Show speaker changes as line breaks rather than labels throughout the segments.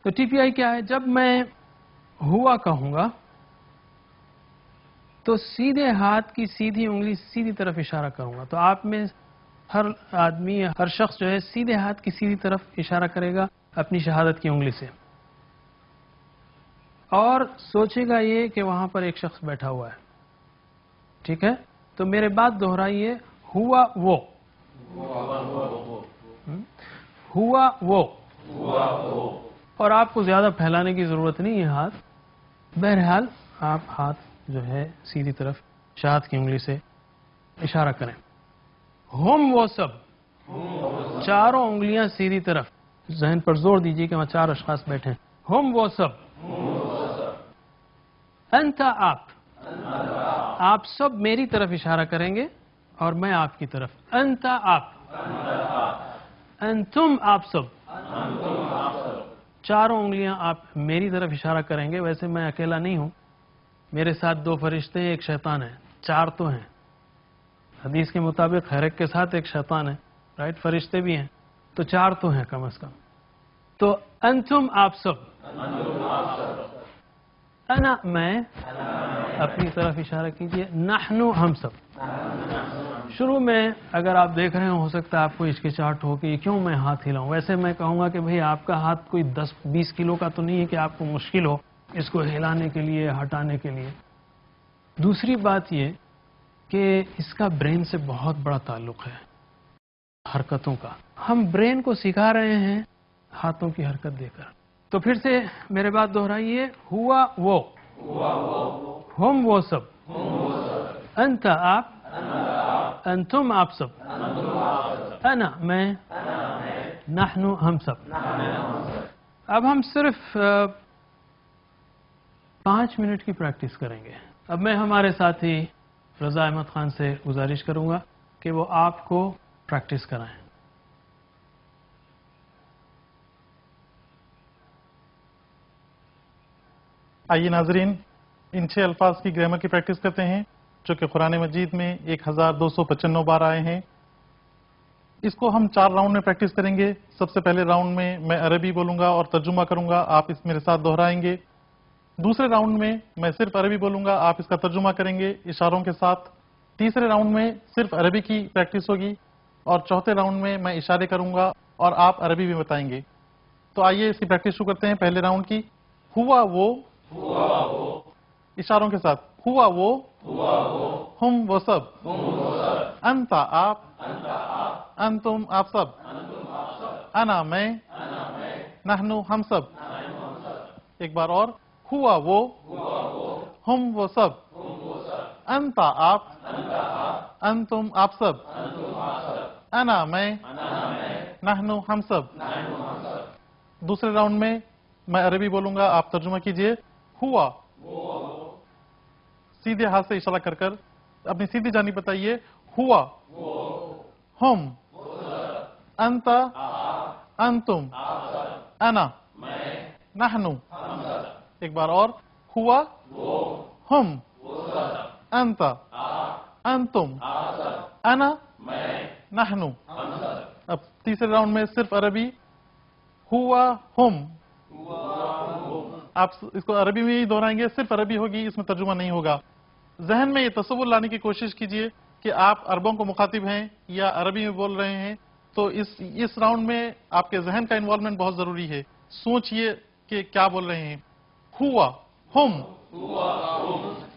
تو T P آئی کیا ہے؟ جب میں ہوا کہوں گا تو سیدھے ہاتھ کی سیدھی انگلی سیدھی طرف اشارہ کروں گا. تو آپ میں ہر آدمی، ہر شخص جو ہے سیدھے ہاتھ کی سیدھی طرف اشارہ کرے گا اپنی شہادت کی انگلی سے، اور سوچے گا یہ کہ وہاں پر ایک شخص بیٹھا ہوا ہے. ٹھیک ہے؟ تو میرے بات دہرائیے، ہوا وہ، ہوا وہ. اور آپ کو زیادہ پھیلانے کی ضرورت نہیں ہے ہاتھ. بہرحال آپ ہاتھ جو ہے سیدھی طرف شہادت کی انگلی سے اشارہ کریں. ہم وہ سب، چاروں انگلیاں سیدھی طرف. ذہن پر زور دیجیے کہ وہاں 4 اشخاص بیٹھے ہیں. ہم وہ سب. انت آپ سب میری طرف اشارہ کریں گے اور میں آپ کی طرف. انت آپ. انتم آپ سب. چاروں انگلیاں آپ میری طرف اشارہ کریں گے. ویسے میں اکیلا نہیں ہوں، میرے ساتھ 2 فرشتے ہیں، ایک شیطان ہے. 4 تو ہیں. حدیث کے مطابق ہر ایک کے ساتھ ایک شیطان ہے، رائٹ؟ فرشتے بھی ہیں، تو 4 تو ہیں کم از کم. تو انتم آپ سب. انا میں، اپنی طرف اشارہ کیجئے. نحنو ہم سب. شروع میں اگر آپ دیکھ رہے ہو سکتا ہے آپ کو ہچکچاہٹ ہو کہ کیوں میں ہاتھ ہلاؤں. ویسے میں کہوں گا کہ بھئی آپ کا ہاتھ کوئی 10-20 کلو کا تو نہیں ہے کہ آپ کو مشکل ہو اس کو ہلانے کے لیے، ہٹانے کے لیے. دوسری بات یہ کہ اس کا برین سے بہت بڑا تعلق ہے، حرکتوں کا. ہم برین کو سکھا رہے ہیں ہاتھوں کی حرکت دے کر. تو پھر سے میرے بات دہرائیے، ہوا وہ، ہم وہ سب، انت آپ، انتم آپ سب، انا میں، نحنو ہم سب. اب ہم صرف 5 منٹ کی پریکٹس کریں گے. اب میں ہمارے ساتھی رضا احمد خان سے گزارش کروں گا کہ وہ آپ کو پریکٹس کرائیں.
آئیے ناظرین، ان 6 الفاظ کی گرامر کی پریکٹس کرتے ہیں جو کہ قرآن مجید میں 1295 بار آئے ہیں. اس کو ہم 4 راؤنڈ میں پریکٹس کریں گے. سب سے پہلے راؤنڈ میں عربی بولوں گا اور ترجمہ کروں گا، آپ اس میرے ساتھ دہرائیں گے. دوسرے راؤنڈ میں صرف عربی بولوں گا، آپ اس کا ترجمہ کریں گے اشاروں کے ساتھ. تیسرے راؤنڈ میں صرف عربی کی پریکٹس ہوگی، اور چوتھے راؤنڈ میں اشارے کروں گا اور آپ عربی بھی بتائیں گے. تو آئیے اس کی پریکٹس شروع کرتے ہیں. پہلے راؤنڈ کی، ہوا وہ، اشاروں کے ساتھ، ہوا وہ، ہم وہ سب، انت آپ، انتم آپ سب، انا میں، نحنو ہم سب. ایک بار اور، ہوا وہ، ہم وہ سب، انت آپ، انتم آپ سب، انا میں، نحنو ہم سب. دوسرے راؤنڈ میں عربی بولوں گا، آپ ترجمہ کیجئے. ہوا، سیدھے ہاتھ سے اشارہ کر کر اپنی سیدھی جانب بتائیے. ہوا، ہم، انت، انتم، انا، نحنو. ایک بار اور، ہوا، ہم، انت، انتم، انا، نحنو. اب تیسرے راؤنڈ میں صرف عربی، ہوا، ہم. آپ اس کو عربی میں ہی دہرائیں گے، صرف عربی ہوگی، اس میں ترجمہ نہیں ہوگا. ذہن میں یہ تصور لانے کی کوشش کیجئے کہ آپ عربوں کو مخاطب ہیں یا عربی میں بول رہے ہیں. تو اس راؤنڈ میں آپ کے ذہن کا انوالومنٹ بہت ضروری ہے. سوچئے کہ کیا بول رہے ہیں. ہوا، ہم،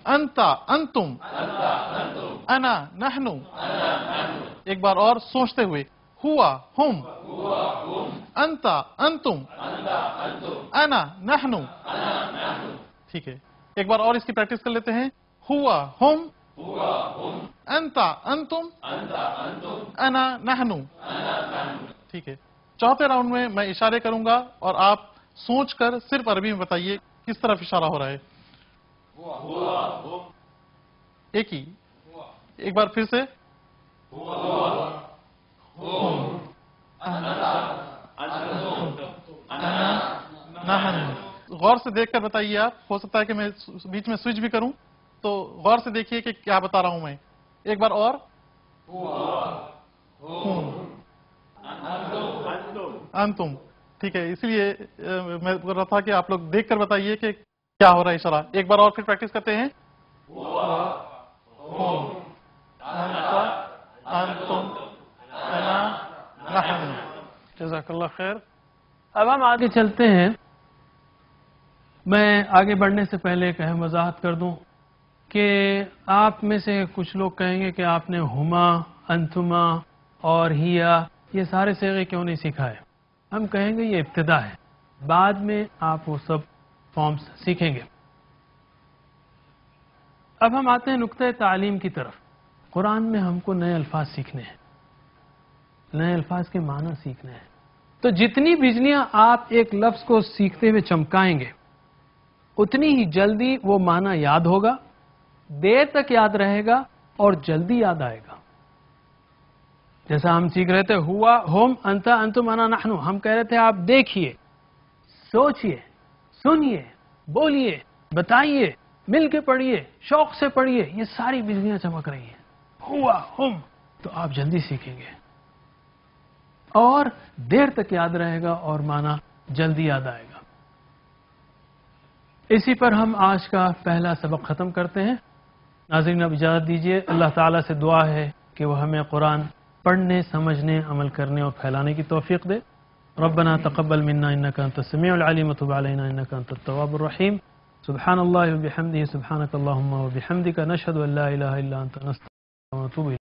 انت، انتم، انا، نحنو. ایک بار اور سوچتے ہوئے، ہوا، ہم، انت، انتم، انا، نحنو. ٹھیک ہے، ایک بار اور اس کی پریکٹس کر لیتے ہیں. ہوا، ہم، انت، انتم، انا، نحنو. ٹھیک ہے. چوتھے راؤنڈ میں اشارے کروں گا اور آپ سوچ کر صرف عربی میں بتائیے کس طرف اشارہ ہو رہا ہے. ایک ہی، ایک بار پھر سے. غور سے دیکھ کر بتائیے. آپ ہو سکتا ہے کہ میں بیچ میں سوئچ بھی کروں، تو غور سے دیکھیے کہ کیا بتا رہا ہوں میں. ایک بار اور، انتم. ٹھیک ہے، اسی لیے میں بول رہا تھا کہ آپ لوگ دیکھ کر بتائیے کہ کیا ہو رہا ہے اشارہ. ایک بار اور پھر پریکٹس کرتے ہیں. انتم انا نحن.
جزاک اللہ خیر. اب ہم آگے چلتے ہیں. میں آگے بڑھنے سے پہلے ایک اہم وضاحت کر دوں کہ آپ میں سے کچھ لوگ کہیں گے کہ آپ نے ہما، انتما اور ہیا یہ سارے صیغے کیوں نہیں سکھائے. ہم کہیں گے یہ ابتدا ہے، بعد میں آپ وہ سب فارمز سیکھیں گے. اب ہم آتے ہیں نقطۂ تعلیم کی طرف. قرآن میں ہم کو نئے الفاظ سیکھنے ہیں، نئے الفاظ کے معنی سیکھنے ہیں. تو جتنی بجلیاں آپ ایک لفظ کو سیکھتے ہوئے چمکائیں گے اتنی ہی جلدی وہ معنی یاد ہوگا، دیر تک یاد رہے گا اور جلدی یاد آئے گا. جیسا ہم سیکھ رہے تھے ہوا، ہم، انتا، انتم، انا، نحن. ہم کہہ رہے تھے آپ دیکھیے، سوچئے، سنیے، بولیے، بتائیے، مل کے پڑھیے، شوق سے پڑھیے. یہ ساری بجلیاں چمک رہی ہیں. ہوا، ہم، تو آپ جلدی سیکھیں گے اور دیر تک یاد رہے گا اور معنی جلدی یاد آئے گا. اسی پر ہم آج کا پہلا سبق ختم کرتے ہیں. ناظرین اب اجازت دیجیے. اللہ تعالیٰ سے دعا ہے کہ وہ ہمیں قرآن پڑھنے، سمجھنے، عمل کرنے اور پھیلانے کی توفیق دے. ربنا تقبل منا انك انت السميع العليم وتب علينا انك انت التواب الرحيم. سبحان الله وبحمده سبحانك اللهم وبحمدك نشهد ان لا اله الا انت نستغفرك ونتوب اليك.